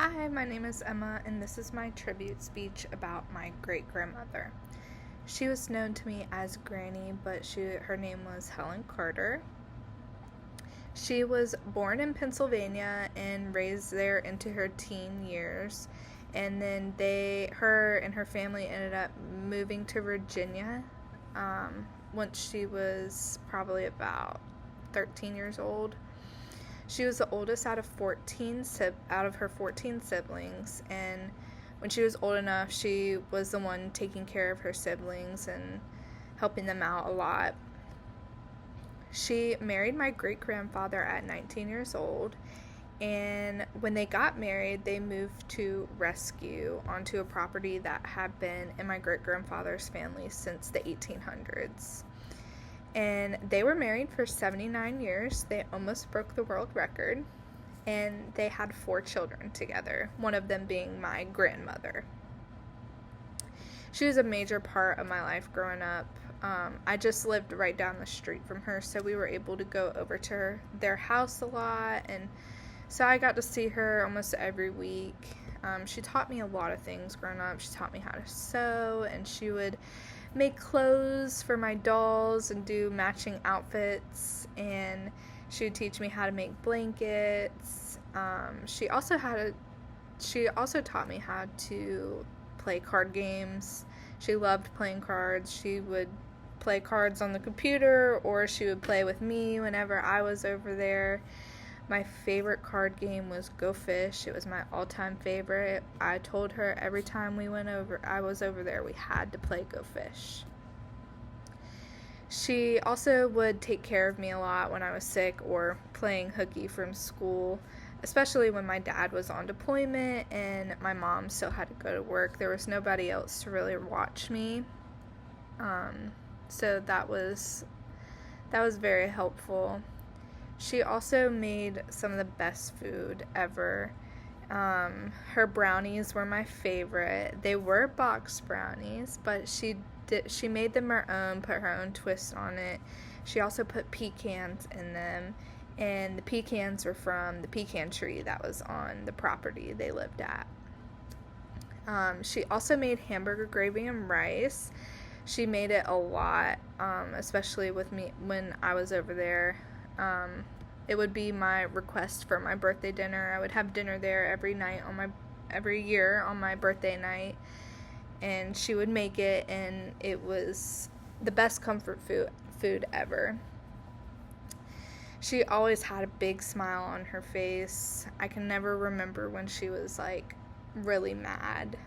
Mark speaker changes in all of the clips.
Speaker 1: Hi, my name is Emma, and this is my tribute speech about my great-grandmother. She was known to me as Granny, but her name was Helen Carter. She was born in Pennsylvania and raised there into her teen years, and then her and her family ended up moving to Virginia once she was probably about 13 years old. She was the oldest out of her 14 siblings, and when she was old enough, she was the one taking care of her siblings and helping them out a lot. She married my great-grandfather at 19 years old, and when they got married, they moved to Rescue onto a property that had been in my great-grandfather's family since the 1800s. And they were married for 79 years. They almost broke the world record. And they had 4 children together, one of them being my grandmother. She was a major part of my life growing up. I just lived right down the street from her, so we were able to go over to their house a lot. And so I got to see her almost every week. She taught me a lot of things growing up. She taught me how to sew, and she would make clothes for my dolls and do matching outfits, and she would teach me how to make blankets. She also taught me how to play card games. She loved playing cards. She would play cards on the computer, or she would play with me whenever I was over there. My favorite card game was Go Fish. It was my all-time favorite. I told her every time I was over there, we had to play Go Fish. She also would take care of me a lot when I was sick or playing hooky from school, especially when my dad was on deployment and my mom still had to go to work. There was nobody else to really watch me. So that was very helpful. She also made some of the best food ever. Her brownies were my favorite. They were box brownies, but she made them her own, put her own twist on it. She also put pecans in them, and the pecans were from the pecan tree that was on the property they lived at. She also made hamburger gravy and rice. She made it a lot, especially with me when I was over there. It would be my request for my birthday dinner. I would have dinner there every year on my birthday night, and she would make it, and it was the best comfort food ever. She always had a big smile on her face. I can never remember when she was like really mad.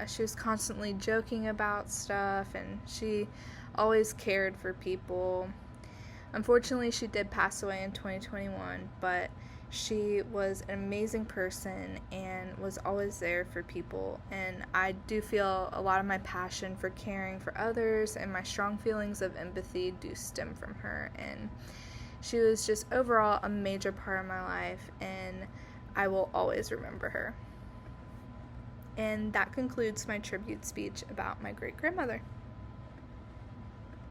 Speaker 1: She was constantly joking about stuff, and she always cared for people. Unfortunately, she did pass away in 2021, but she was an amazing person and was always there for people. And I do feel a lot of my passion for caring for others and my strong feelings of empathy do stem from her. And she was just overall a major part of my life, and I will always remember her. And that concludes my tribute speech about my great-grandmother.